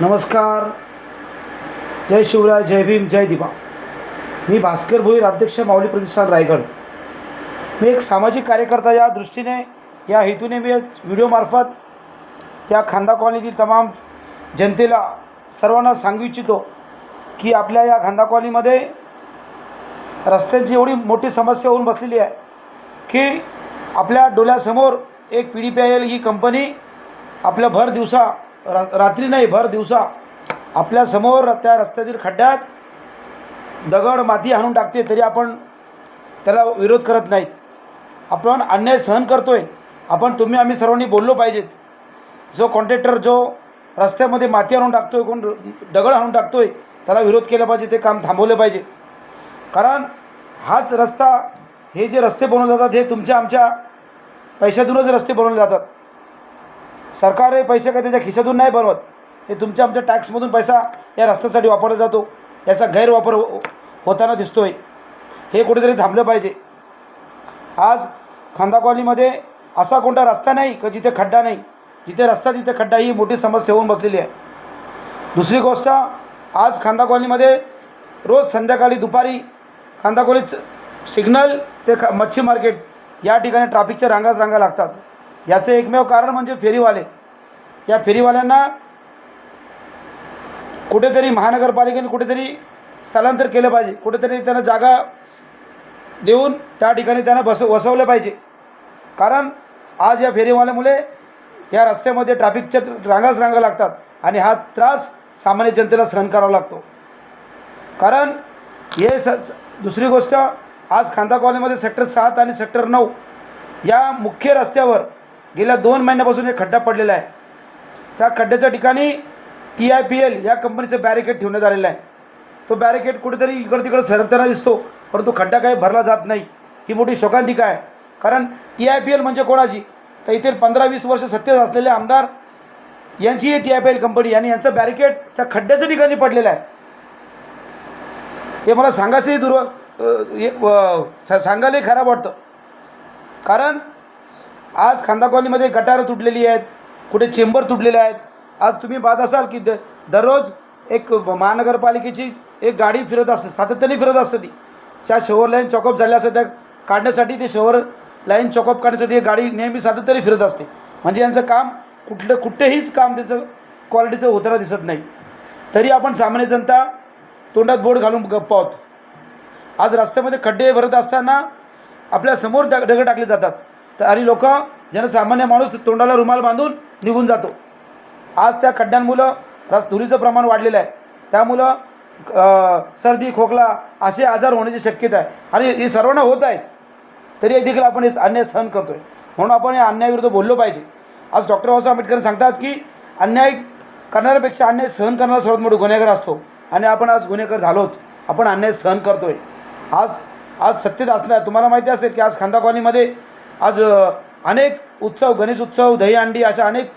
नमस्कार. जय शिवराय, जय भीम, जय दिवा. मी भास्कर भोईर, अध्यक्ष माऊली प्रतिष्ठान रायगड. मी एक सामाजिक कार्यकर्ता या दृष्टीने या हेतूने मी व्हिडिओमार्फत या खांदा कॉलनीतील तमाम जनतेला सर्वांना सांगू इच्छितो की आपल्या या खांदा कॉलनीमध्ये रस्त्यांची एवढी मोठी समस्या होऊन बसलेली आहे की आपल्या डोळ्यासमोर एक PDPIL ही कंपनी आपल्या भर दिवसा रात्री नाही भर दिवसा आपल्यासमोर त्या रस्त्यातील खड्ड्यात दगड माती आणून टाकते, तरी आपण त्याला विरोध करत नाहीत. आपण अन्याय सहन करतो आहे. तुम्ही आम्ही सर्वांनी बोललो पाहिजेत. जो कॉन्ट्रॅक्टर जो रस्त्यामध्ये माती आणून टाकतो आहे, कोण दगड आणून टाकतो आहे, त्याला विरोध केला पाहिजे, ते काम थांबवले पाहिजे. कारण हाच रस्ता, हे जे रस्ते बनवले जातात हे तुमच्या आमच्या पैशातूनच रस्ते बनवले जातात. सरकार हे पैसे काही त्याच्या खिशातून नाही बनवत, हे तुमच्या आमच्या टॅक्समधून पैसा या रस्त्यासाठी वापरला जातो. याचा गैरवापर होताना दिसतो आहे. हे कुठेतरी थांबलं पाहिजे. आज खांदा कॉलनीमध्ये असा कोणता रस्ता नाही की जिथे खड्डा नाही. जिथे रस्ता तिथे खड्डा ही मोठी समस्या होऊन बसलेली आहे. दुसरी गोष्ट, आज खांदा कॉलनीमध्ये रोज संध्याकाळी दुपारी खांदा कॉलनी सिग्नल ते मच्छी मार्केट या ठिकाणी ट्रॅफिकच्या रांगा लागतात. याचं एकमेव कारण म्हणजे फेरीवाले. या फेरीवाल्यांना कुठेतरी महानगरपालिकेने कुठेतरी स्थलांतर केलं पाहिजे. कुठेतरी त्यांना जागा देऊन त्या ठिकाणी त्यांना वसवलं पाहिजे. कारण आज या फेरीवाल्यामुळे या रस्त्यामध्ये ट्रॅफिकच्या रांगा लागतात आणि हा त्रास सामान्य जनतेला सहन करावा लागतो. कारण हे दुसरी गोष्ट, आज खांदा कॉलनीमध्ये सेक्टर 7 आणि सेक्टर 9 या मुख्य रस्त्यावर गेल्या 2 महिन्यापासून एक खड्डा पडलेला आहे. त्या खड्ड्याच्या ठिकाणी TIPL या कंपनीचं बॅरिकेड ठेवण्यात आलेलं आहे. तो बॅरिकेड कुठेतरी इकडं तिकडं सरकताना दिसतो, परंतु खड्डा काही भरला जात नाही. ही मोठी शोकांतिका आहे. कारण TIPL म्हणजे कोणाची, तर इथे 15-20 वर्ष सत्तेत असलेले आमदार यांची ही TIPL कंपनी आणि यांचं बॅरिकेड त्या खड्ड्याच्या ठिकाणी पडलेलं आहे. हे मला सांगायचंही सांगायलाही खराब वाटतं. कारण आज खांदा कॉलनीमध्ये गटारं तुटलेली आहेत, कुठे चेंबर तुटलेले आहेत. आज तुम्ही पाहत असाल की दररोज एक महानगरपालिकेची एक गाडी फिरत असते, सातत्याने फिरत असते. ती त्या शोवर लाईन चॉकअप झाल्या असतात, त्या काढण्यासाठी ते शोवर लाईन चॉकअप काढण्यासाठी एक गाडी नेहमी सातत्याने फिरत असते. म्हणजे यांचं काम कुठेहीच काम त्याचं क्वालिटीचं होताना दिसत नाही. तरी आपण सामान्य जनता तोंडात बोट घालून गप्प आहोत. आज रस्त्यामध्ये खड्डे भरत असताना आपल्यासमोर दगड टाकले जातात, तर आणि लोक जनसामान्य माणूस तोंडाला रुमाल बांधून निघून जातो. आज त्या खड्ड्यांमुळं धुळीचं प्रमाण वाढलेलं आहे. त्यामुळं सर्दी खोकला असे आजार होण्याची शक्यता आहे आणि हे सर्वांना होत आहेत. तरी देखील आपण हे अन्याय सहन करतो आहे. म्हणून आपण या अन्यायाविरुद्ध बोललो पाहिजे. आज डॉक्टर बाबासाहेब आंबेडकर सांगतात की अन्याय करणाऱ्यापेक्षा अन्याय सहन करणारा सर्वात मोठा गुन्हेगार असतो. आणि आपण आज गुन्हेगार झालोत. आपण अन्याय सहन करतो आहे. आज सत्तेत असणार तुम्हाला माहिती असेल की आज खांदा कॉलनीमध्ये आज अनेक उत्सव, गणेश उत्सव, दहीहंडी, अशा अनेक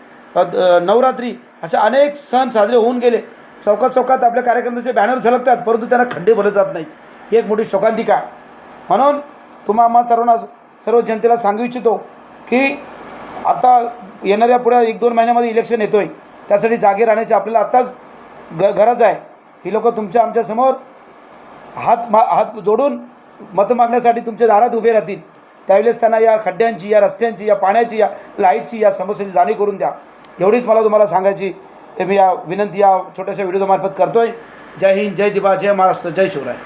नवरात्री, अशा अनेक सण साजरे होऊन गेले. चौकात आपल्या कार्यक्रमाचे बॅनर झलकतात, परंतु त्यांना खड्डे भरले जात नाहीत. ही एक मोठी शोकांतिका आहे. म्हणून आम्हा सर्वांना, सर्व जनतेला सांगू इच्छितो की आता येणाऱ्या पुढ्या 1-2 महिन्यामध्ये इलेक्शन येतो आहे. त्यासाठी जागे राहण्याची आपल्याला आत्ताच गरज आहे. ही लोक तुमच्या आमच्यासमोर हात जोडून मतं मागण्यासाठी तुमच्या दारात उभे राहतील. त्यावेळेस त्यांना या खड्ड्यांची, या रस्त्यांची, या पाण्याची, या लाईटची, या समस्येची जाणीव करून द्या. एवढीच मला तुम्हाला सांगायची मी या विनंती या छोट्याशा व्हिडिओमार्फत करतो आहे. जय हिंद, जय दिवा, जय महाराष्ट्र, जय शिवराय.